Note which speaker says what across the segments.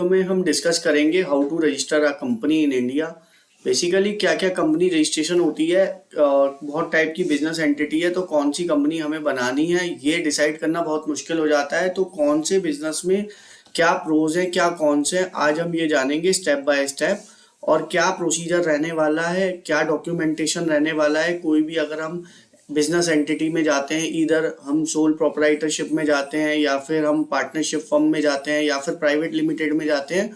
Speaker 1: में हम डिस्कस करेंगे how to register a company in India. Basically क्या क्या कंपनी रजिस्ट्रेशन होती है, बहुत टाइप की बिजनेस एंटिटी है, तो कौन सी कंपनी हमें बनानी है ये डिसाइड करना बहुत मुश्किल हो जाता है। तो कौन से बिजनेस में क्या प्रोज है क्या कॉन्स है, आज हम ये जानेंगे स्टेप बाय स्टेप। और क्या प्रोसीजर रहने वाला है, क्या डॉक्यूमेंटेशन रहने वाला है। कोई भी अगर हम बिजनेस एंटिटी में जाते हैं, इधर हम सोल प्रोपराइटरशिप में जाते हैं या फिर हम पार्टनरशिप फर्म में जाते हैं या फिर प्राइवेट लिमिटेड में जाते हैं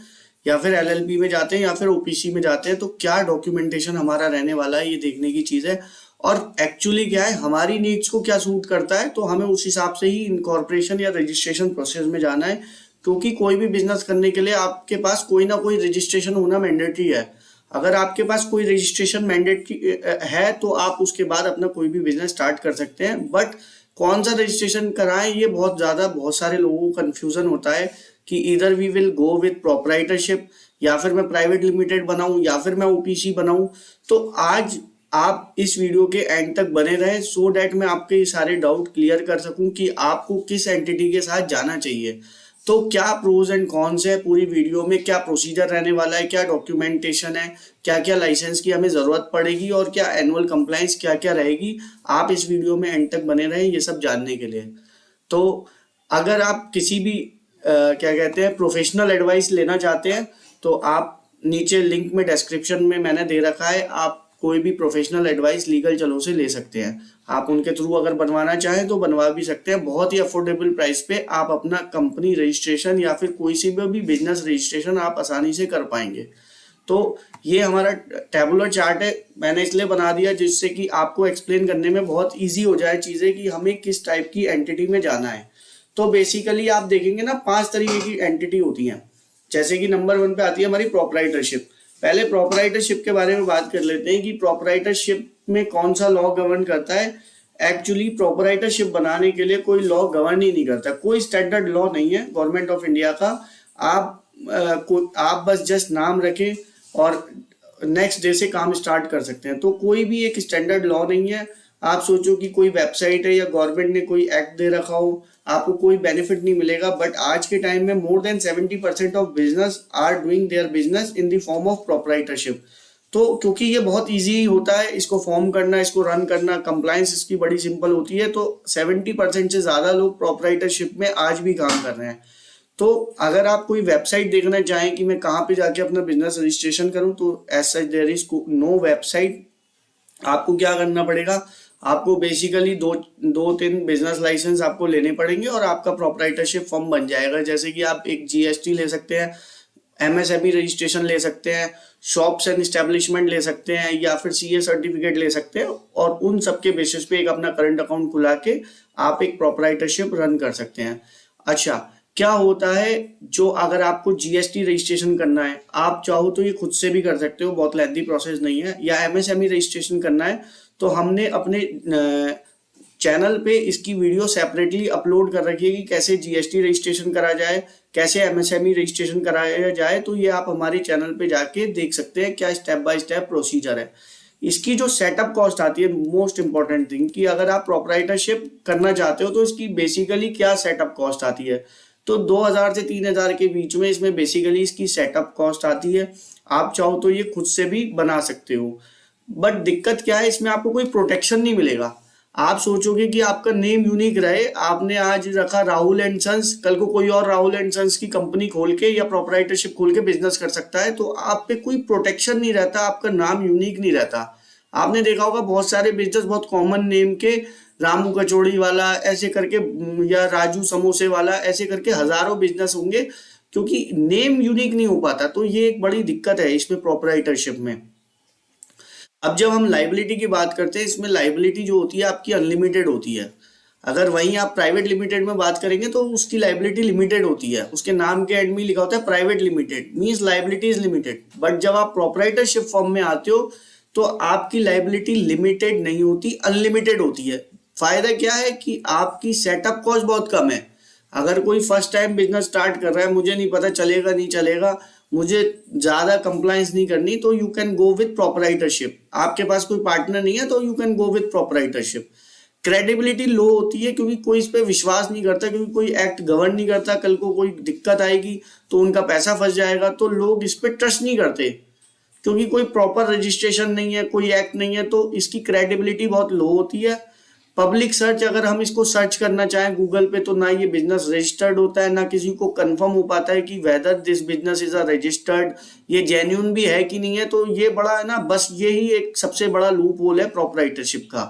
Speaker 1: या फिर एलएलपी में जाते हैं या फिर ओपीसी में जाते हैं, तो क्या डॉक्यूमेंटेशन हमारा रहने वाला है ये देखने की चीज़ है। और एक्चुअली क्या है, हमारी नीड्स को क्या सूट करता है, तो हमें उस हिसाब से ही इनकॉर्पोरेशन या रजिस्ट्रेशन प्रोसेस में जाना है। क्योंकि कोई भी बिजनेस करने के लिए आपके पास कोई ना कोई रजिस्ट्रेशन होना मैंडेटरी है। अगर आपके पास कोई रजिस्ट्रेशन मैंडेटरी है तो आप उसके बाद अपना कोई भी बिजनेस स्टार्ट कर सकते हैं। बट कौन सा रजिस्ट्रेशन कराएं, ये बहुत सारे लोगों को कंफ्यूजन होता है कि इधर we will go with proprietorship, या फिर मैं प्राइवेट लिमिटेड बनाऊं या फिर मैं ओपीसी बनाऊं। तो आज आप इस वीडियो के एंड तक बने रहें सो डैट मैं आपके सारे डाउट क्लियर कर सकूं कि आपको किस एंटिटी के साथ जाना चाहिए। तो क्या प्रोज एंड कॉन्स है पूरी वीडियो में, क्या प्रोसीजर रहने वाला है, क्या डॉक्यूमेंटेशन है, क्या क्या लाइसेंस की हमें ज़रूरत पड़ेगी और क्या एनुअल कंप्लाइंस क्या क्या रहेगी। आप इस वीडियो में एंड तक बने रहें ये सब जानने के लिए। तो अगर आप किसी भी क्या कहते हैं प्रोफेशनल एडवाइस लेना चाहते हैं तो आप नीचे लिंक में डिस्क्रिप्शन में मैंने दे रखा है, आप कोई भी प्रोफेशनल एडवाइस लीगल चलो से ले सकते हैं। आप उनके थ्रू अगर बनवाना चाहें तो बनवा भी सकते हैं। बहुत ही अफोर्डेबल प्राइस पे आप अपना कंपनी रजिस्ट्रेशन या फिर कोई सी भी बिजनेस रजिस्ट्रेशन आप आसानी से कर पाएंगे। तो ये हमारा टेबुलर चार्ट है, मैंने इसलिए बना दिया जिससे कि आपको एक्सप्लेन करने में बहुत ईजी हो जाए चीज़ें कि हमें किस टाइप की एंटिटी में जाना है। तो बेसिकली आप देखेंगे ना 5 तरीके की एंटिटी होती हैं। जैसे कि नंबर 1 पे आती है हमारी प्रोपराइटरशिप। पहले प्रोपराइटरशिप के बारे में बात कर लेते हैं कि प्रोपराइटरशिप में कौन सा लॉ गवर्न करता है। एक्चुअली प्रोपराइटरशिप बनाने के लिए कोई लॉ गवर्न ही नहीं करता, कोई स्टैंडर्ड लॉ नहीं है गवर्नमेंट ऑफ इंडिया का। आप बस जस्ट नाम रखें और नेक्स्ट डे से काम स्टार्ट कर सकते हैं। तो कोई भी एक स्टैंडर्ड लॉ नहीं है। आप सोचो कि कोई वेबसाइट है या गवर्नमेंट ने कोई एक्ट दे रखा हो, आपको कोई बेनिफिट नहीं मिलेगा। बट आज के टाइम में more than 70% of business are doing their business in the form of proprietorship. तो क्योंकि ये बहुत इजी होता है इसको फॉर्म करना, इसको रन करना, कंप्लायंस इसकी बड़ी सिंपल होती है, तो 70% से ज़्यादा लोग प्रोपराइटरशिप में आज भी काम कर रहे हैं। तो अगर आप कोई वेबसाइट देखना चाहें कि मैं कहाँ पे जाके अपना बिजनेस रजिस्ट्रेशन करूँ, तो as such there is no website. आपको क्या करना पड़ेगा, आपको बेसिकली दो तीन बिजनेस लाइसेंस आपको लेने पड़ेंगे और आपका प्रोपराइटरशिप फॉर्म बन जाएगा। जैसे कि आप एक जीएसटी ले सकते हैं, एमएसएमई रजिस्ट्रेशन ले सकते हैं, शॉप्स एंड एस्टेब्लिशमेंट ले सकते हैं या फिर सीए सर्टिफिकेट ले सकते हैं। और उन सब के बेसिस पे एक अपना करंट अकाउंट खुला के आप एक प्रोपराइटरशिप रन कर सकते हैं। अच्छा, क्या होता है, जो अगर आपको जीएसटी रजिस्ट्रेशन करना है, आप चाहो तो ये खुद से भी कर सकते हो, बहुत लेंथी प्रोसेस नहीं है। या एमएसएमई रजिस्ट्रेशन करना है तो हमने अपने चैनल पे इसकी वीडियो सेपरेटली अपलोड कर रखी है कि कैसे जीएसटी रजिस्ट्रेशन करा जाए, कैसे एमएसएमई रजिस्ट्रेशन कराया जाए। तो ये आप हमारे चैनल पे जाके देख सकते हैं क्या स्टेप बाय स्टेप प्रोसीजर है। इसकी जो सेटअप कॉस्ट आती है, मोस्ट इंपॉर्टेंट थिंग कि अगर आप प्रोपराइटरशिप करना चाहते हो तो इसकी बेसिकली क्या सेटअप कॉस्ट आती है। तो 2000 से 3000 के बीच में इसमें बेसिकली इसकी सेटअप कॉस्ट आती है। आप चाहो तो ये खुद से भी बना सकते हो। बट दिक्कत क्या है, इसमें आपको कोई प्रोटेक्शन नहीं मिलेगा। आप सोचोगे कि आपका नेम यूनिक रहे, आपने आज रखा राहुल एंड सन्स, कल को कोई और राहुल एंड सन्स की कंपनी खोल के या प्रोपराइटरशिप खोल के बिजनेस कर सकता है, तो आप पे कोई प्रोटेक्शन नहीं रहता, आपका नाम यूनिक नहीं रहता। आपने देखा होगा बहुत सारे बिजनेस बहुत कॉमन नेम के, रामू कचौड़ी वाला ऐसे करके या राजू समोसे वाला ऐसे करके हजारों बिजनेस होंगे, क्योंकि नेम यूनिक नहीं हो पाता। तो ये एक बड़ी दिक्कत है इसमें प्रोपराइटरशिप में। अब जब हम लाइबिलिटी की बात करते हैं, इसमें लाइबिलिटी जो होती है आपकी अनलिमिटेड होती है। अगर वहीं आप प्राइवेट लिमिटेड में बात करेंगे तो उसकी लाइबिलिटी लिमिटेड होती है, उसके नाम के एंड में लिखा होता है private limited, means liability is limited. But जब आप प्रोपराइटरशिप फॉर्म में आते हो तो आपकी लाइबिलिटी लिमिटेड नहीं होती, अनलिमिटेड होती है। फायदा क्या है कि आपकी सेटअप कॉस्ट बहुत कम है। अगर कोई फर्स्ट टाइम बिजनेस स्टार्ट कर रहा है, मुझे नहीं पता चलेगा नहीं चलेगा, मुझे ज़्यादा कंप्लायंस नहीं करनी, तो you can go with proprietorship. आपके पास कोई पार्टनर नहीं है तो you can go with proprietorship. Credibility low होती है क्योंकि कोई इस पे विश्वास नहीं करता, क्योंकि कोई एक्ट गवर्न नहीं करता, कल को कोई दिक्कत आएगी तो उनका पैसा फंस जाएगा, तो लोग इस पे ट्रस्ट नहीं करते क्योंकि कोई प्रॉपर रजिस्ट्रेशन नहीं है, कोई एक्ट नहीं है, तो इसकी क्रेडिबिलिटी बहुत लो होती है। पब्लिक सर्च अगर हम इसको सर्च करना चाहें गूगल पे, तो ना ये बिजनेस रजिस्टर्ड होता है, ना किसी को कंफर्म हो पाता है कि whether this business is a registered, ये जेन्युइन भी है कि नहीं है। तो ये बड़ा है ना, बस यही एक सबसे बड़ा लूप होल है प्रोप्राइटरशिप का।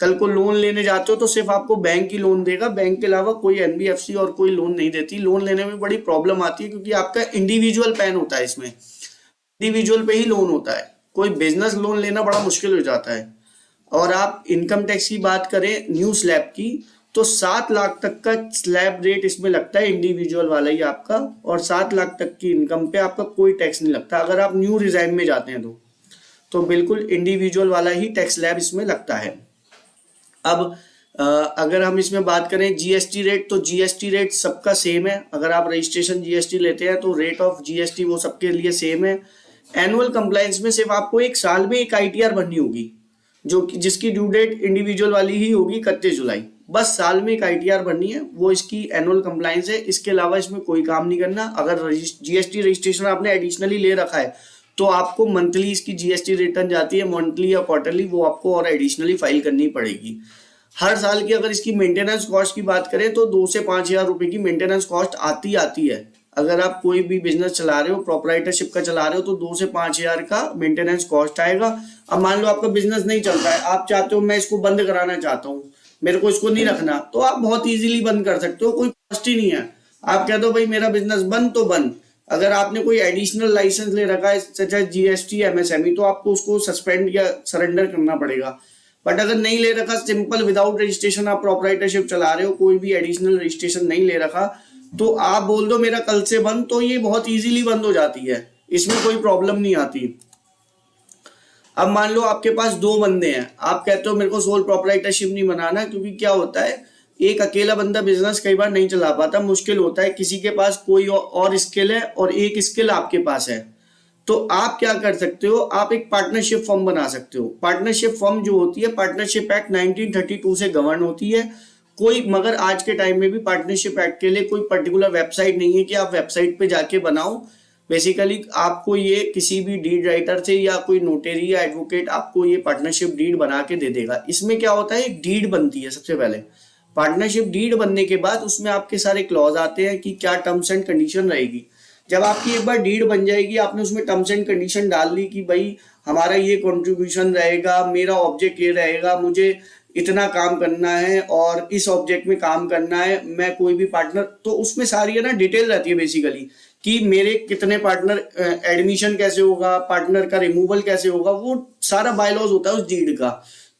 Speaker 1: कल को लोन लेने जाते हो तो सिर्फ आपको बैंक ही लोन देगा, बैंक के अलावा कोई एनबीएफसी और कोई लोन नहीं देती। लोन लेने में बड़ी प्रॉब्लम आती है क्योंकि आपका इंडिविजुअल पैन होता है, इसमें इंडिविजुअल पे ही लोन होता है, कोई बिजनेस लोन लेना बड़ा मुश्किल हो जाता है। और आप इनकम टैक्स की बात करें न्यू स्लैब की, तो 7 लाख तक का स्लैब रेट इसमें लगता है, इंडिविजुअल वाला ही आपका, और 7 लाख तक की इनकम पे आपका कोई टैक्स नहीं लगता अगर आप न्यू रिजाइन में जाते हैं तो बिल्कुल इंडिविजुअल वाला ही टैक्स स्लैब इसमें लगता है। अब अगर हम इसमें बात करें जीएसटी रेट, तो जीएसटी रेट सबका सेम है। अगर आप रजिस्ट्रेशन जीएसटी लेते हैं तो रेट ऑफ जीएसटी वो सबके लिए सेम है। एनुअल कंप्लायंस में सिर्फ आपको एक साल में एक आईटीआर भरनी होगी, जिसकी ड्यू डेट इंडिविजुअल वाली ही होगी 31 जुलाई। बस साल में एक आईटीआर भरनी है, वो इसकी एनुअल कंप्लायंस है। इसके अलावा इसमें कोई काम नहीं करना। अगर जीएसटी रजिस्ट्रेशन आपने एडिशनली ले रखा है तो आपको मंथली इसकी जीएसटी रिटर्न जाती है, मंथली या क्वार्टरली, वो आपको और एडिशनली फाइल करनी पड़ेगी। हर साल की अगर इसकी मेंटेनेंस कॉस्ट की बात करें तो 2 से 5 हजार रुपए की मेंटेनेंस कॉस्ट आती है। अगर आप कोई भी बिजनेस चला रहे हो, प्रोप्राइटरशिप का चला रहे हो, तो 2 से 5 हजार का मेंटेनेंस कॉस्ट आएगा। अब मान लो आपका बिजनेस नहीं चल रहा है, आप चाहते हो मैं इसको बंद कराना चाहता हूँ, मेरे को इसको नहीं रखना, तो आप बहुत इजीली बंद कर सकते हो, कोई कॉस्ट ही नहीं है। आप कह दो भाई मेरा बिजनेस बंद तो बंद। अगर आपने कोई एडिशनल लाइसेंस ले रखा है सच एज जीएसटी एमएसएमई, तो आपको उसको सस्पेंड या सरेंडर करना पड़ेगा। बट अगर नहीं ले रखा, सिंपल विदाउट रजिस्ट्रेशन आप प्रोप्राइटरशिप चला रहे हो, कोई भी एडिशनल रजिस्ट्रेशन नहीं ले रखा, तो आप बोल दो मेरा कल से बंद, तो ये बहुत इजीली बंद हो जाती है, इसमें कोई प्रॉब्लम नहीं आती। अब मान लो आपके पास 2 बंदे हैं, आप कहते हो मेरे को सोल प्रोप्राइटरशिप नहीं बनाना, क्योंकि क्या होता है एक अकेला बंदा बिजनेस कई बार नहीं चला पाता, मुश्किल होता है, किसी के पास कोई और स्किल है और एक स्किल आपके पास है, तो आप क्या कर सकते हो, आप एक पार्टनरशिप फर्म बना सकते हो। पार्टनरशिप फर्म जो होती है पार्टनरशिप एक्ट 1932 से गवर्न होती है कोई, मगर आज के टाइम में भी पार्टनरशिप एक्ट के लिए कोई पर्टिकुलर वेबसाइट नहीं है कि आप वेबसाइट पे जाके बनाओ। बेसिकली आपको ये किसी भी डीड राइटर से या कोई नोटेरी या एडवोकेट आपको ये पार्टनरशिप डीड बना के दे देगा। इसमें क्या होता है, एक डीड बनती है सबसे पहले। पार्टनरशिप डीड बनने के बाद उसमें आपके सारे क्लॉज आते हैं कि क्या टर्म्स एंड कंडीशन रहेगी। जब आपकी एक बार डीड बन जाएगी, आपने उसमें टर्म्स एंड कंडीशन डाल दी कि भाई हमारा ये कंट्रीब्यूशन रहेगा, मेरा ऑब्जेक्ट ये रहेगा, मुझे इतना काम करना है और इस ऑब्जेक्ट में काम करना है, मैं कोई भी पार्टनर, तो उसमें सारी है ना डिटेल रहती है बेसिकली कि मेरे कितने पार्टनर, एडमिशन कैसे होगा, पार्टनर का रिमूवल कैसे होगा, वो सारा बायलॉज होता है उस डीड का।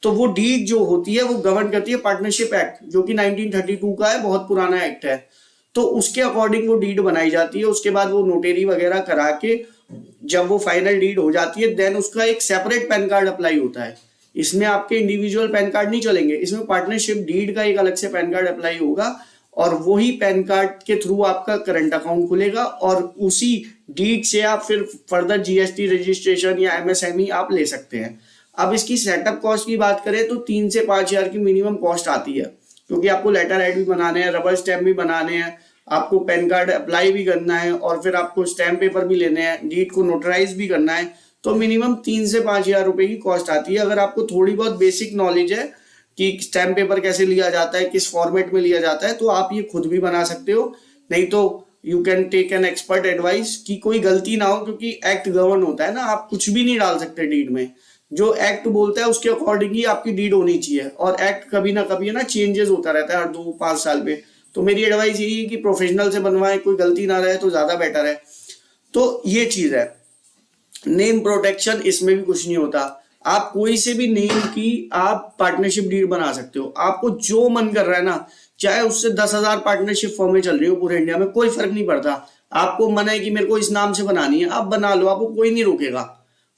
Speaker 1: तो वो डीड जो होती है वो गवर्न करती है पार्टनरशिप एक्ट, जो कि 1932 का है, बहुत पुराना एक्ट है। तो उसके अकॉर्डिंग वो डीड बनाई जाती है। उसके बाद वो नोटेरी वगैरह करा के जब वो फाइनल डीड हो जाती है, देन उसका एक सेपरेट पैन कार्ड अप्लाई होता है। इसमें आपके इंडिविजुअल पैन कार्ड नहीं चलेंगे, इसमें पार्टनरशिप डीड का एक अलग से पैन कार्ड अप्लाई होगा और वही पैन कार्ड के थ्रू आपका करंट अकाउंट खुलेगा और उसी डीड से आप फिर फर्दर जीएसटी रजिस्ट्रेशन या एमएसएमई आप ले सकते हैं। अब इसकी सेटअप कॉस्ट की बात करें तो 3 से 5 हजार की मिनिमम कॉस्ट आती है, क्योंकि आपको लेटर हेड भी बनाने हैं, रबर स्टैम्प भी बनाने हैं, आपको पैन कार्ड अप्लाई भी करना है और फिर आपको स्टैम्प पेपर भी लेने हैं, डीड को नोटराइज भी करना है, तो मिनिमम 3 से 5 हजार रुपए की कॉस्ट आती है। अगर आपको थोड़ी बहुत बेसिक नॉलेज है कि स्टैम्प पेपर कैसे लिया जाता है, किस फॉर्मेट में लिया जाता है, तो आप ये खुद भी बना सकते हो, नहीं तो you can take an expert advice कि कोई गलती ना हो, क्योंकि एक्ट गवर्न होता है ना, आप कुछ भी नहीं डाल सकते डीड में, जो एक्ट बोलता है उसके अकॉर्डिंग ही आपकी डीड होनी चाहिए। और एक्ट कभी ना कभी है ना चेंजेस होता रहता है हर 2-5 साल पे, तो मेरी एडवाइस यही है कि प्रोफेशनल से बनवाएं, कोई गलती ना रहे तो ज्यादा बेटर है। तो ये चीज है। नेम प्रोटेक्शन, इसमें भी कुछ नहीं होता, आप कोई से भी नेम की आप पार्टनरशिप डीड बना सकते हो। आपको जो मन कर रहा है ना, चाहे उससे 10,000 पार्टनरशिप फॉर्में चल रही हो पूरे इंडिया में, कोई फर्क नहीं पड़ता। आपको मन है कि मेरे को इस नाम से बनानी है, आप बना लो, आपको कोई नहीं रोकेगा,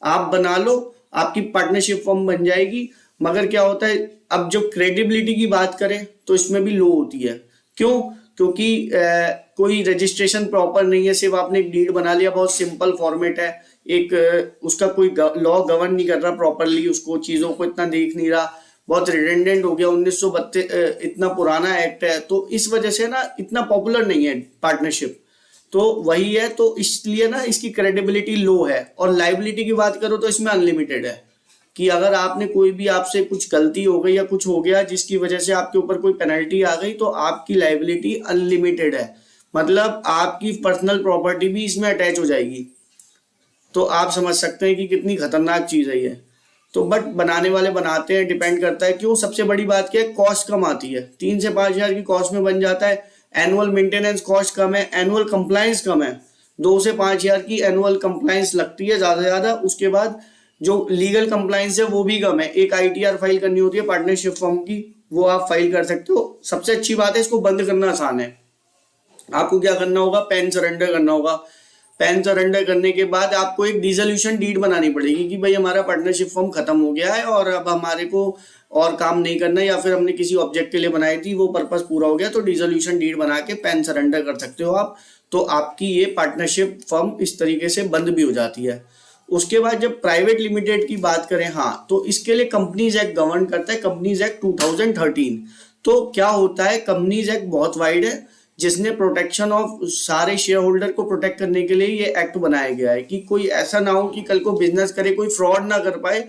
Speaker 1: आप बना लो, आपकी पार्टनरशिप फॉर्म बन जाएगी। मगर क्या होता है, अब जब क्रेडिबिलिटी की बात करें तो इसमें भी लो होती है। क्यों? क्योंकि कोई रजिस्ट्रेशन प्रॉपर नहीं है, सिर्फ आपने एक डीड बना लिया, बहुत सिंपल फॉर्मेट है, एक उसका कोई लॉ गवर्न नहीं कर रहा प्रॉपरली, उसको चीजों को इतना देख नहीं रहा, बहुत रिडेंडेंट हो गया, 1932 इतना पुराना एक्ट है, तो इस वजह से ना इतना पॉपुलर नहीं है पार्टनरशिप। तो वही है, तो इसलिए ना इसकी क्रेडिबिलिटी लो है। और लाइबिलिटी की बात करो तो इसमें अनलिमिटेड है, कि अगर आपने कोई भी आपसे कुछ गलती हो गई या कुछ हो गया जिसकी वजह से आपके ऊपर कोई पेनल्टी आ गई, तो आपकी लाइबिलिटी अनलिमिटेड है, मतलब आपकी पर्सनल प्रॉपर्टी भी इसमें अटैच हो जाएगी। तो आप समझ सकते हैं कि कितनी खतरनाक चीज है ये। तो बट बनाने वाले बनाते हैं, डिपेंड करता है क्यों। सबसे बड़ी बात क्या है, कॉस्ट कम आती है, 3 से 5 हजार की कॉस्ट में बन जाता है। एनुअल मेंटेनेंस कॉस्ट कम है, एनुअल कंप्लायंस कम है, 2 से 5 हजार की एनुअल कंप्लायंस लगती है ज्यादा से ज्यादा। उसके बाद जो लीगल कंप्लायंस है वो भी कम है। एक ITR फाइल करनी होती है पार्टनरशिप फर्म की, वो आप फाइल कर सकते हो। सबसे अच्छी बात है, इसको बंद करना आसान है। आपको क्या करना होगा, पैन सरेंडर करना होगा। पैन सरेंडर करने के बाद आपको एक डिसोल्यूशन डीड बनानी पड़ेगी कि भाई हमारा पार्टनरशिप फॉर्म खत्म हो गया है और अब हमारे को और काम नहीं करना, या फिर हमने किसी ऑब्जेक्ट के लिए बनाई थी वो पर्पस पूरा हो गया, तो डिसोल्यूशन डीड बना के पैन सरेंडर कर सकते हो आप। तो आपकी ये पार्टनरशिप फर्म इस तरीके से बंद भी हो जाती है। उसके बाद जब प्राइवेट लिमिटेड की बात करें, हाँ, तो इसके लिए कंपनीज एक्ट गवर्न करता है, कंपनीज एक्ट 2013। तो क्या होता है, कंपनीज एक्ट बहुत वाइड है, जिसने प्रोटेक्शन ऑफ सारे शेयर होल्डर को प्रोटेक्ट करने के लिए ये एक्ट बनाया गया है कि कोई ऐसा ना हो कि कल को बिजनेस करे कोई फ्रॉड ना कर पाए।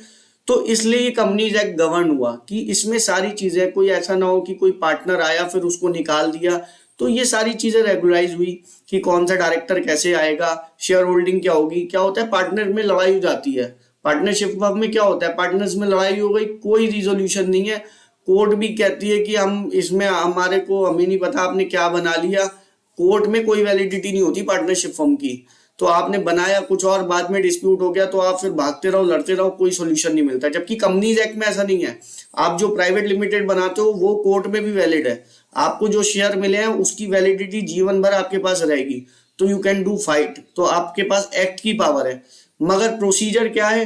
Speaker 1: तो इसलिए ये कंपनीज एक्ट गवर्न हुआ कि इसमें सारी चीजें, कोई ऐसा ना हो कि कोई पार्टनर आया फिर उसको निकाल दिया। तो ये सारी चीजें रेगुलराइज हुई कि कौन सा डायरेक्टर कैसे आएगा, शेयर होल्डिंग क्या होगी। क्या होता है, पार्टनर में लड़ाई हो जाती है, पार्टनरशिप में क्या होता है, पार्टनर्स में लड़ाई हो गई, कोई रिजोल्यूशन नहीं है। कोर्ट भी कहती है कि हम इसमें हमारे को हमें नहीं पता आपने क्या बना लिया। कोर्ट में कोई वैलिडिटी नहीं होती पार्टनरशिप फर्म की। तो आपने बनाया कुछ और, बाद में डिस्प्यूट हो गया तो आप फिर भागते रहो, लड़ते रहो, कोई सोल्यूशन नहीं मिलता। जबकि कंपनीज एक्ट में ऐसा नहीं है। आप जो प्राइवेट लिमिटेड बनाते हो वो कोर्ट में भी वैलिड है। आपको जो शेयर मिले हैं उसकी वैलिडिटी जीवन भर आपके पास रहेगी, तो यू कैन डू फाइट। तो आपके पास एक्ट की पावर है। मगर प्रोसीजर क्या है,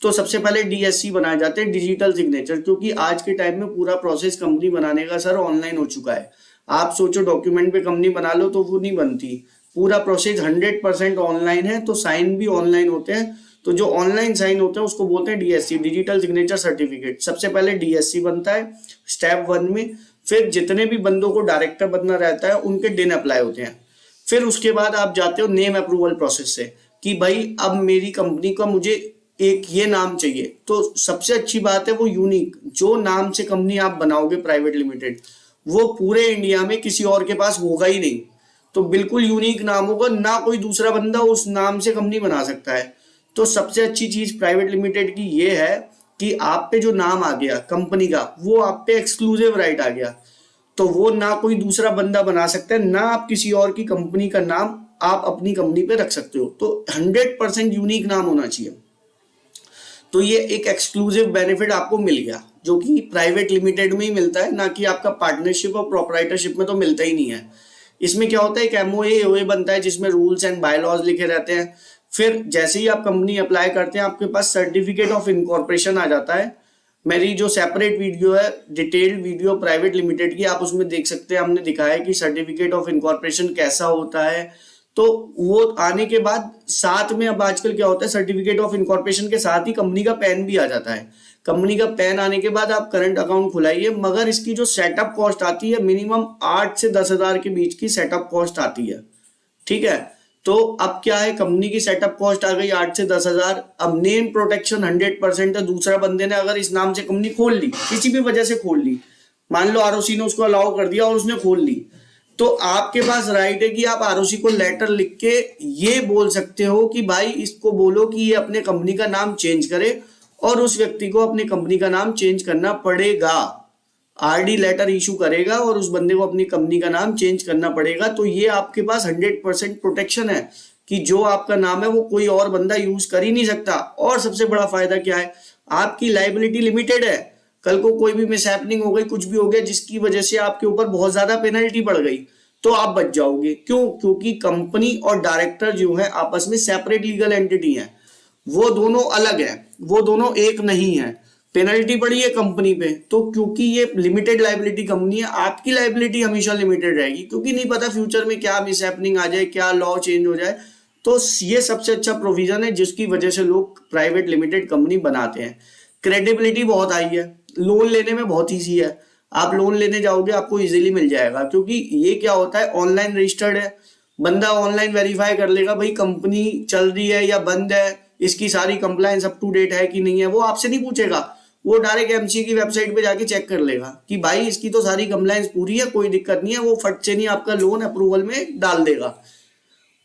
Speaker 1: तो सबसे पहले DSC बनाए जाते हैं, डिजिटल सिग्नेचर, क्योंकि आज के टाइम में पूरा प्रोसेस कंपनी बनाने का सर ऑनलाइन हो चुका है। आप सोचो डॉक्यूमेंट पे कंपनी बना लो तो वो नहीं बनती, पूरा प्रोसेस 100% ऑनलाइन है। तो साइन भी ऑनलाइन होते हैं। तो जो ऑनलाइन साइन होते हैं उसको बोलते हैं DSC, डिजिटल सिग्नेचर सर्टिफिकेट। सबसे पहले DSC बनता है स्टेप 1 में। फिर जितने भी बंदों को डायरेक्टर बनना रहता है उनके दिन अप्लाई होते हैं। फिर उसके बाद आप जाते हो नेम अप्रूवल प्रोसेस से, कि भाई अब मेरी कंपनी का मुझे एक ये नाम चाहिए। तो सबसे अच्छी बात है वो यूनिक, जो नाम से कंपनी आप बनाओगे प्राइवेट लिमिटेड, वो पूरे इंडिया में किसी और के पास होगा ही नहीं। तो बिल्कुल यूनिक नाम होगा, ना कोई दूसरा बंदा उस नाम से कंपनी बना सकता है। तो सबसे अच्छी चीज प्राइवेट लिमिटेड की ये है कि आप पे जो नाम आ गया कंपनी का, वो आप पे एक्सक्लूसिव राइट आ गया। तो वो ना कोई दूसरा बंदा बना सकता है, ना आप किसी और की कंपनी का नाम आप अपनी कंपनी पे रख सकते हो। तो 100% यूनिक नाम होना चाहिए। तो ये एक एक्सक्लूसिव बेनिफिट आपको मिल गया, जो कि प्राइवेट लिमिटेड में ही मिलता है, ना कि आपका पार्टनरशिप और प्रोप्राइटरशिप में तो मिलता ही नहीं है। इसमें क्या होता है, एक MOA बनता है जिसमें रूल्स एंड बायलॉज लिखे रहते हैं। फिर जैसे ही आप कंपनी अप्लाई करते हैं आपके पास सर्टिफिकेट ऑफ इनकॉर्पोरेशन आ जाता है। मेरी जो सेपरेट वीडियो है, डिटेल्ड वीडियो प्राइवेट लिमिटेड की, आप उसमें देख सकते हैं। हमने दिखाया कि सर्टिफिकेट ऑफ इनकॉर्पोरेशन कैसा होता है। तो वो आने के बाद साथ में अब आजकल क्या होता है, सर्टिफिकेट ऑफ इनकॉर्पोरेशन के साथ ही कंपनी का पैन भी आ जाता है। कंपनी का पैन आने के बाद आप करंट अकाउंट खुलाइए, मगर इसकी जो सेटअप कॉस्ट आती है मिनिमम 8 से 10 हजार के बीच की सेटअप कॉस्ट आती है। ठीक है, तो अब क्या है, कंपनी की सेटअप कॉस्ट आ गई 8 से 10 हजार। अब नेम प्रोटेक्शन 100% है। दूसरा बंदे ने अगर इस नाम से कंपनी खोल ली, किसी भी वजह से खोल ली, मान लो ROC ने उसको अलाउ कर दिया और उसने खोल ली, तो आपके पास राइट है कि आप ROC को लेटर लिख के ये बोल सकते हो कि भाई इसको बोलो कि ये अपने कंपनी का नाम चेंज करे, और उस व्यक्ति को अपनी कंपनी का नाम चेंज करना पड़ेगा। RD लेटर इशू करेगा और उस बंदे को अपनी कंपनी का नाम चेंज करना पड़ेगा। तो ये आपके पास 100% प्रोटेक्शन है कि जो आपका नाम है वो कोई और बंदा यूज कर ही नहीं सकता। और सबसे बड़ा फायदा क्या है, आपकी लाइबिलिटी लिमिटेड है। कल को कोई भी मिसहैपनिंग हो गई, कुछ भी हो गया जिसकी वजह से आपके ऊपर बहुत ज्यादा पेनल्टी पड़ गई, तो आप बच जाओगे। क्यों? क्योंकि कंपनी और डायरेक्टर जो है आपस में सेपरेट लीगल एंटिटी है, वो दोनों अलग है, वो दोनों एक नहीं है। पेनल्टी पड़ी है कंपनी पे, तो क्योंकि ये लिमिटेड लाइबिलिटी कंपनी है, आपकी लाइबिलिटी हमेशा लिमिटेड रहेगी, क्योंकि नहीं पता फ्यूचर में क्या मिसहैपनिंग आ जाए, क्या लॉ चेंज हो जाए। तो ये सबसे अच्छा प्रोविजन है जिसकी वजह से लोग प्राइवेट लिमिटेड कंपनी बनाते हैं। क्रेडिबिलिटी बहुत हाई है, लोन लेने में बहुत ईजी है। आप लोन लेने जाओगे आपको इजीली मिल जाएगा, क्योंकि ये क्या होता है, ऑनलाइन रजिस्टर्ड है। बंदा ऑनलाइन वेरीफाई कर लेगा भाई कंपनी चल रही है या बंद है, इसकी सारी कंप्लायंस अप टू डेट है कि नहीं है, वो आपसे नहीं पूछेगा। वो डायरेक्ट एमसीए की वेबसाइट पे जाके चेक कर लेगा कि भाई इसकी तो सारी कंप्लायंस पूरी है, कोई दिक्कत नहीं है, वो फट से नहीं आपका लोन अप्रूवल में डाल देगा।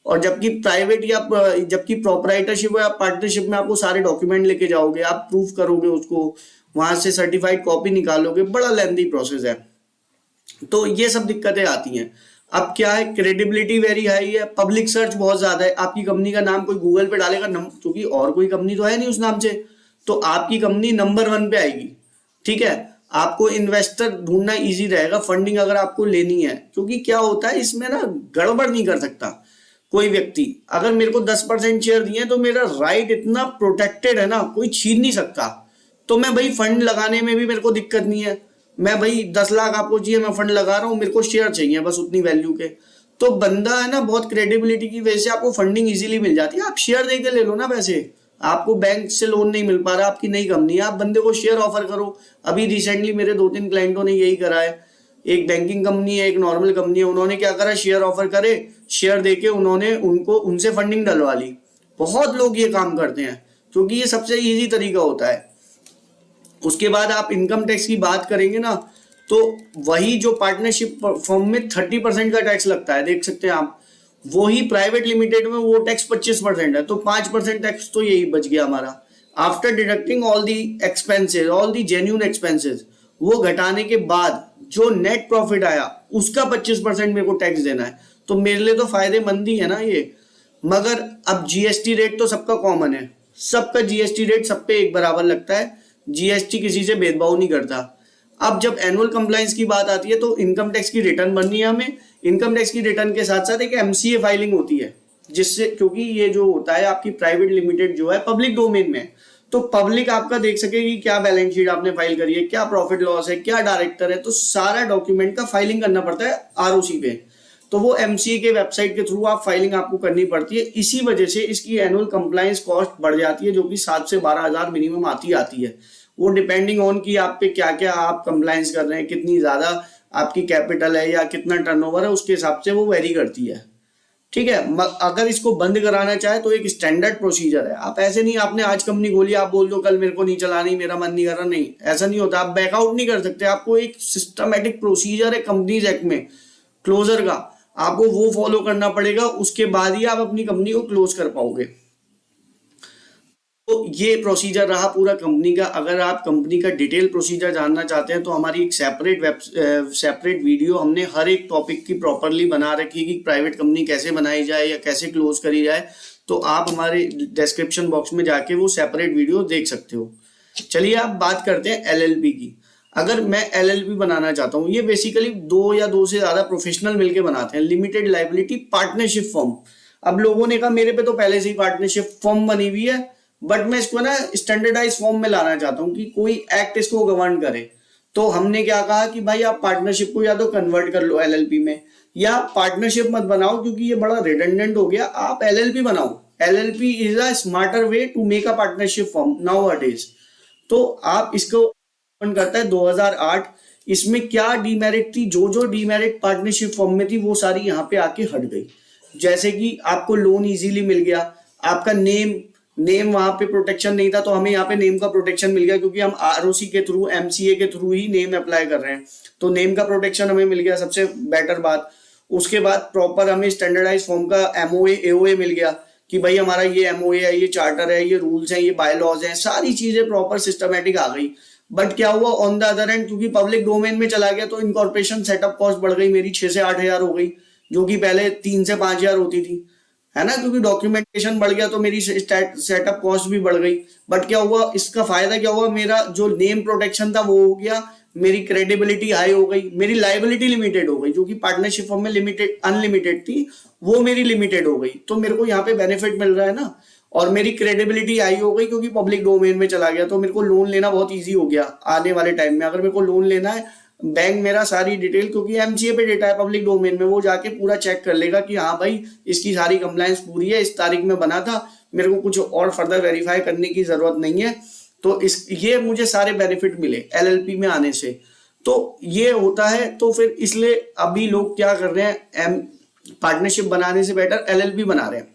Speaker 1: और जबकि प्राइवेट या जबकि प्रोपराइटरशिप या पार्टनरशिप में आपको सारे डॉक्यूमेंट लेके जाओगे, आप प्रूफ करोगे उसको, वहां से सर्टिफाइड कॉपी निकालोगे, बड़ा लेंथी प्रोसेस है। तो ये सब दिक्कतें आती हैं। अब क्या है, क्रेडिबिलिटी वेरी हाई है, पब्लिक सर्च बहुत ज्यादा है। आपकी कंपनी का नाम कोई गूगल पे डालेगा, क्योंकि और कोई कंपनी तो है नहीं उस नाम से, तो आपकी कंपनी नंबर 1 पे आएगी। ठीक है, आपको इन्वेस्टर ढूंढना इजी रहेगा, फंडिंग अगर आपको लेनी है। क्योंकि क्या होता है इसमें ना, गड़बड़ नहीं कर सकता कोई व्यक्ति। अगर मेरे को 10% शेयर दिए तो मेरा राइट इतना प्रोटेक्टेड है ना, कोई छीन नहीं सकता। तो मैं भाई फंड लगाने में भी मेरे को दिक्कत नहीं है। मैं भाई 10 लाख आपको चाहिए, मैं फंड लगा रहा हूँ, मेरे को शेयर चाहिए बस उतनी वैल्यू के। तो बंदा है ना, बहुत क्रेडिबिलिटी की वजह से आपको फंडिंग इजीली मिल जाती है। आप शेयर दे के ले लो ना पैसे, आपको बैंक से लोन नहीं मिल पा रहा, आपकी नई कंपनी है, आप बंदे को शेयर ऑफर करो। अभी रिसेंटली मेरे 2-3 क्लाइंटों ने यही करा है। एक बैंकिंग कंपनी है, एक नॉर्मल कंपनी है, उन्होंने क्या करा, शेयर ऑफर करे, शेयर देके उन्होंने उनसे फंडिंग डलवा ली। बहुत लोग ये काम करते हैं क्योंकि ये सबसे इजी तरीका होता है। उसके बाद आप इनकम टैक्स की बात करेंगे ना, तो वही जो पार्टनरशिप फॉर्म में 30% का टैक्स लगता है, देख सकते हैं आप, वही प्राइवेट लिमिटेड में वो टैक्स 25% है। तो 5% टैक्स तो यही बच गया हमारा। After deducting all the expenses, all the genuine expenses, वो घटाने के बाद जो नेट प्रॉफिट आया उसका 25% मेरे को टैक्स देना है। तो मेरे लिए तो फायदेमंद ही है ना ये। मगर अब जीएसटी रेट तो सबका कॉमन है, सबका जीएसटी रेट सब पे एक बराबर लगता है, जीएसटी किसी से भेदभाव नहीं करता। अब जब एनुअल कंप्लायंस की बात आती है तो इनकम टैक्स की रिटर्न भरनी है हमें। इनकम टैक्स की रिटर्न के साथ साथ एक एमसीए फाइलिंग होती है, जिससे, क्योंकि ये जो होता है आपकी प्राइवेट लिमिटेड जो है पब्लिक डोमेन में, तो पब्लिक आपका देख सकेगी क्या बैलेंस शीट आपने फाइल करी है, क्या प्रॉफिट लॉस है, क्या डायरेक्टर है, तो सारा डॉक्यूमेंट का फाइलिंग करना पड़ता है आरओसी पे। तो वो एमसीए के वेबसाइट के थ्रू आप फाइलिंग आपको करनी पड़ती है। इसी वजह से इसकी एनुअल कंप्लायंस कॉस्ट बढ़ जाती है, जो कि 7 से 12 हजार मिनिमम आती है। वो डिपेंडिंग ऑन कि आप पे क्या क्या आप कंप्लायंस कर रहे हैं, कितनी ज्यादा आपकी कैपिटल है या कितना टर्नओवर है, उसके हिसाब से वो वेरी करती है। ठीक है, अगर इसको बंद कराना चाहे तो एक स्टैंडर्ड प्रोसीजर है। आप ऐसे नहीं, आपने आज कंपनी खोली, आप बोल दो कल मेरे को नहीं चलानी, मेरा मन नहीं कर रहा, नहीं, ऐसा नहीं होता। आप बैकआउट नहीं कर सकते, आपको एक सिस्टमेटिक प्रोसीजर है कंपनीज एक्ट में क्लोजर का, आपको वो फॉलो करना पड़ेगा, उसके बाद ही आप अपनी कंपनी को क्लोज कर पाओगे। तो ये प्रोसीजर रहा पूरा कंपनी का। अगर आप कंपनी का डिटेल प्रोसीजर जानना चाहते हैं तो हमारी एक सेपरेट वीडियो हमने हर एक टॉपिक की प्रॉपरली बना रखी है कि प्राइवेट कंपनी कैसे बनाई जाए या कैसे क्लोज करी जाए। तो आप हमारे डिस्क्रिप्शन बॉक्स में जाके वो सेपरेट वीडियो देख सकते हो। चलिए आप बात करते हैं एलएलपी की। अगर मैं एलएलपी बनाना चाहता हूँ, ये बेसिकली 2 या 2 से ज्यादा प्रोफेशनल मिलकर बनाते हैं, लिमिटेड लाइबिलिटी पार्टनरशिप फॉर्म। अब लोगों ने कहा मेरे पे तो पहले से ही पार्टनरशिप फॉर्म बनी हुई है, बट मैं इसको ना स्टैंडर्डाइज फॉर्म में लाना चाहता हूँ कि कोई एक्ट इसको गवर्न करे। तो हमने क्या कहा कि भाई आप पार्टनरशिप को या तो कन्वर्ट कर लो एलएलपी में, या पार्टनरशिप मत बनाओ क्योंकि ये बड़ा रिडंडेंट हो गया, आप एलएलपी बनाओ। LLP is a smarter way to make a partnership form nowadays. तो आप इसको करता है 2008। इसमें क्या डीमेरिट थी, जो डीमेरिट पार्टनरशिप फॉर्म में थी वो सारी यहाँ पे आके हट गई। जैसे कि आपको लोन इजीली मिल गया, आपका नेम वहां पे प्रोटेक्शन नहीं था, तो हमें यहाँ पे नेम का प्रोटेक्शन मिल गया क्योंकि हम आरओसी के थ्रू, एमसीए के थ्रू ही नेम अप्लाई कर रहे हैं, तो नेम का प्रोटेक्शन हमें मिल गया, सबसे बेटर बात। उसके बाद प्रॉपर हमें स्टैंडर्डाइज फॉर्म का एमओए एओए मिल गया कि भाई हमारा ये एमओए है, ये चार्टर है, ये रूल्स हैं, ये बायलॉज हैं, सारी चीजें प्रॉपर सिस्टमेटिक आ गई। बट क्या हुआ ऑन द अदर एंड, क्योंकि पब्लिक डोमेन में चला गया तो इनकॉर्पोरेशन सेटअप कॉस्ट बढ़ गई मेरी 6 से 8 हजार हो गई, जो कि पहले 3 से 5 हजार होती थी, है ना, क्योंकि डॉक्यूमेंटेशन बढ़ गया तो मेरी सेटअप कॉस्ट भी बढ़ गई। बट क्या हुआ, इसका फायदा क्या हुआ, मेरा जो नेम प्रोटेक्शन था वो हो गया, मेरी क्रेडिबिलिटी हाई हो गई, मेरी लाइबिलिटी लिमिटेड हो गई, जो कि पार्टनरशिप फॉर्म में लिमिटेड अनलिमिटेड थी, वो मेरी लिमिटेड हो गई। तो मेरे को यहाँ पे बेनिफिट मिल रहा है ना, और मेरी क्रेडिबिलिटी हाई हो गई क्योंकि पब्लिक डोमेन में चला गया, तो मेरे को लोन लेना बहुत ईजी हो गया आने वाले टाइम में। अगर मेरे को लोन लेना है, बैंक मेरा सारी डिटेल, क्योंकि एमसीए पे डेटा है पब्लिक डोमेन में, वो जाके पूरा चेक कर लेगा कि हाँ भाई इसकी सारी कंप्लायंस पूरी है, इस तारीख में बना था, मेरे को कुछ और फर्दर वेरीफाई करने की जरूरत नहीं है। तो ये मुझे सारे बेनिफिट मिले एलएलपी में आने से। तो ये होता है, तो फिर इसलिए अभी लोग क्या कर रहे हैं, पार्टनरशिप बनाने से बेटर एलएलपी बना रहे हैं।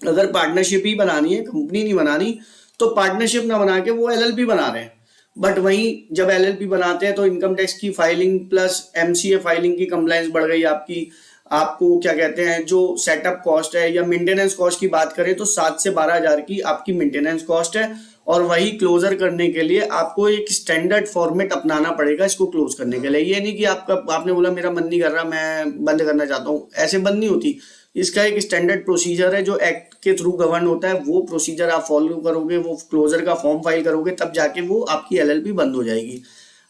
Speaker 1: अगर पार्टनरशिप ही बनानी है, कंपनी नहीं बनानी, तो पार्टनरशिप ना बना के वो एलएलपी बना रहे हैं। बट वहीं जब एलएलपी बनाते हैं तो इनकम टैक्स की फाइलिंग प्लस एमसीए फाइलिंग की कंप्लायंस बढ़ गई आपकी। आपको क्या कहते हैं, जो सेटअप कॉस्ट है या मेंटेनेंस कॉस्ट की बात करें तो 7 से 12 हजार की आपकी मेंटेनेंस कॉस्ट है। और वही क्लोजर करने के लिए आपको एक स्टैंडर्ड फॉर्मेट अपनाना पड़ेगा इसको क्लोज करने के लिए। ये नहीं कि आपने बोला मेरा मन नहीं कर रहा, मैं बंद करना चाहता हूँ, ऐसे बंद नहीं होती। इसका एक स्टैंडर्ड प्रोसीजर है जो एक्ट के थ्रू गवर्न होता है, वो प्रोसीजर आप फॉलो करोगे, वो क्लोजर का फॉर्म फाइल करोगे, तब जाके वो आपकी एलएलपी बंद हो जाएगी।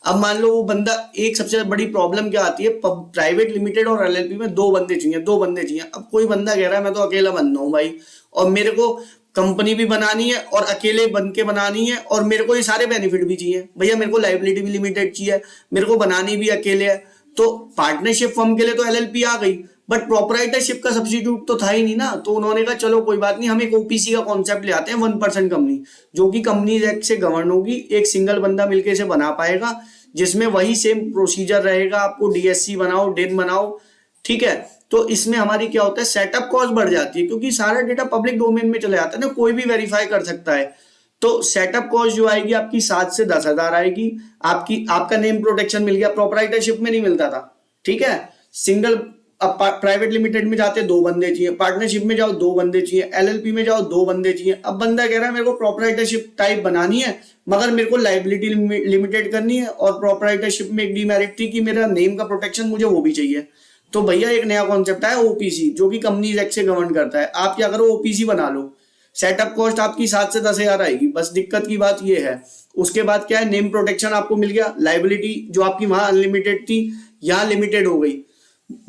Speaker 1: अब मान लो वो बंदा, एक सबसे बड़ी प्रॉब्लम क्या आती है, प्राइवेट लिमिटेड और एलएलपी में दो बंदे चाहिए। अब कोई बंदा कह रहा है मैं तो अकेला बंदा हूँ भाई, और मेरे को कंपनी भी बनानी है और अकेले बन के बनानी है, और मेरे को ये सारे बेनिफिट भी चाहिए भैया, मेरे को लाइबिलिटी भी लिमिटेड चाहिए, मेरे को बनानी भी अकेले है। तो पार्टनरशिप फर्म के लिए तो एलएलपी आ गई, बट प्रोपराइटरशिप का सब्स्टिट्यूट तो था ही नहीं ना। तो उन्होंने कहा चलो कोई बात नहीं, हम एक ओपीसी का कॉन्सेप्ट ले आते हैं, 1% कंपनी, जो कि कंपनीज एक्ट से गवर्न होगी, एक सिंगल बंदा मिलकर इसे बना पाएगा, जिसमें वही सेम प्रोसीजर रहेगा, आपको डीएससी बनाओ, डिन बनाओ, ठीक है। तो इसमें हमारी क्या होता है, सेटअप कॉस्ट बढ़ जाती है, क्योंकि सारा डेटा पब्लिक डोमेन में चले जाता है ना, कोई भी वेरीफाई कर सकता है। तो सेटअप कॉस्ट जो आएगी आपकी 7 से 10 हजार आएगी। आपका नेम प्रोटेक्शन मिल गया, प्रोपराइटरशिप में नहीं मिलता था, ठीक है। सिंगल, अब प्राइवेट लिमिटेड में जाते 2 बंदे चाहिए, पार्टनरशिप में जाओ 2 बंदे चाहिए, एलएलपी में जाओ 2 बंदे चाहिए। अब बंदा कह रहा है मेरे को प्रोपराइटरशिप टाइप बनानी है, मगर मेरे को लाइबिलिटी लिमिटेड करनी है, और प्रोपराइटरशिप में एक डीमेरिट थी कि मेरा नेम का प्रोटेक्शन मुझे वो भी चाहिए। तो भैया एक नया कॉन्सेप्ट है ओपीसी, जो कि कंपनीज एक्ट से गवर्न करता है। आप क्या करो, ओपीसी बना लो, सेटअप कॉस्ट आपकी 7 से 10 हजार आएगी, बस दिक्कत की बात ये है। उसके बाद क्या है, नेम प्रोटेक्शन आपको मिल गया, लाइबिलिटी जो आपकी वहां अनलिमिटेड थी यहाँ लिमिटेड हो गई।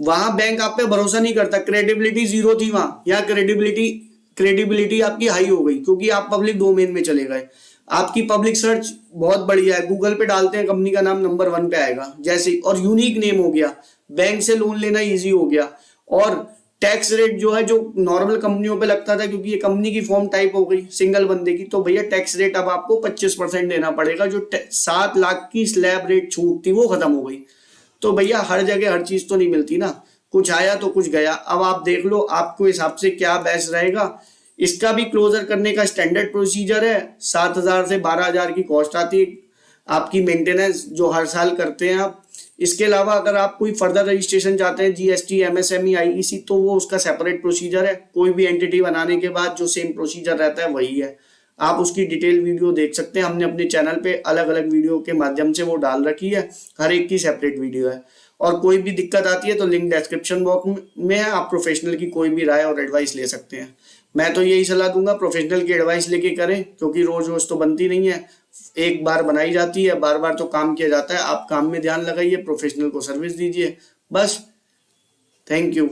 Speaker 1: वहां बैंक आप पे भरोसा नहीं करता, क्रेडिबिलिटी 0 थी वहां, यहाँ क्रेडिबिलिटी आपकी हाई हो गई, क्योंकि आप पब्लिक डोमेन में चले गए। आपकी पब्लिक सर्च बहुत बढ़िया है, गूगल पे डालते हैं कंपनी का नाम नंबर 1 पे आएगा जैसे, और यूनिक नेम हो गया, बैंक से लोन लेना इजी हो गया। और टैक्स रेट जो है, जो नॉर्मल कंपनियों पे लगता था, क्योंकि ये कंपनी की फॉर्म टाइप हो गई सिंगल बंदे की, तो भैया टैक्स रेट अब आपको 25% देना पड़ेगा। जो 7 लाख की स्लैब रेट छूट थी वो खत्म हो गई। तो भैया हर जगह हर चीज तो नहीं मिलती ना, कुछ आया तो कुछ गया। अब आप देख लो आपको हिसाब से क्या बेस्ट रहेगा। इसका भी क्लोजर करने का स्टैंडर्ड प्रोसीजर है, 7 हजार से 12 हजार की कॉस्ट आती है आपकी मेंटेनेंस, जो हर साल करते हैं आप। इसके अलावा अगर आप कोई फर्दर रजिस्ट्रेशन चाहते हैं, जीएसटी, एमएसएमई, आईईसी, तो वो उसका सेपरेट प्रोसीजर है। कोई भी एंटिटी बनाने के बाद जो सेम प्रोसीजर रहता है वही है। आप उसकी डिटेल वीडियो देख सकते हैं, हमने अपने चैनल पे अलग अलग वीडियो के माध्यम से वो डाल रखी है, हर एक की सेपरेट वीडियो है। और कोई भी दिक्कत आती है तो लिंक डिस्क्रिप्शन बॉक्स में है, आप प्रोफेशनल की कोई भी राय और एडवाइस ले सकते हैं। मैं तो यही सलाह दूंगा, प्रोफेशनल की एडवाइस लेके करें, क्योंकि रोज रोज तो बनती नहीं है, एक बार बनाई जाती है, बार बार तो काम किया जाता है। आप काम में ध्यान लगाइए, प्रोफेशनल को सर्विस दीजिए, बस। Thank you.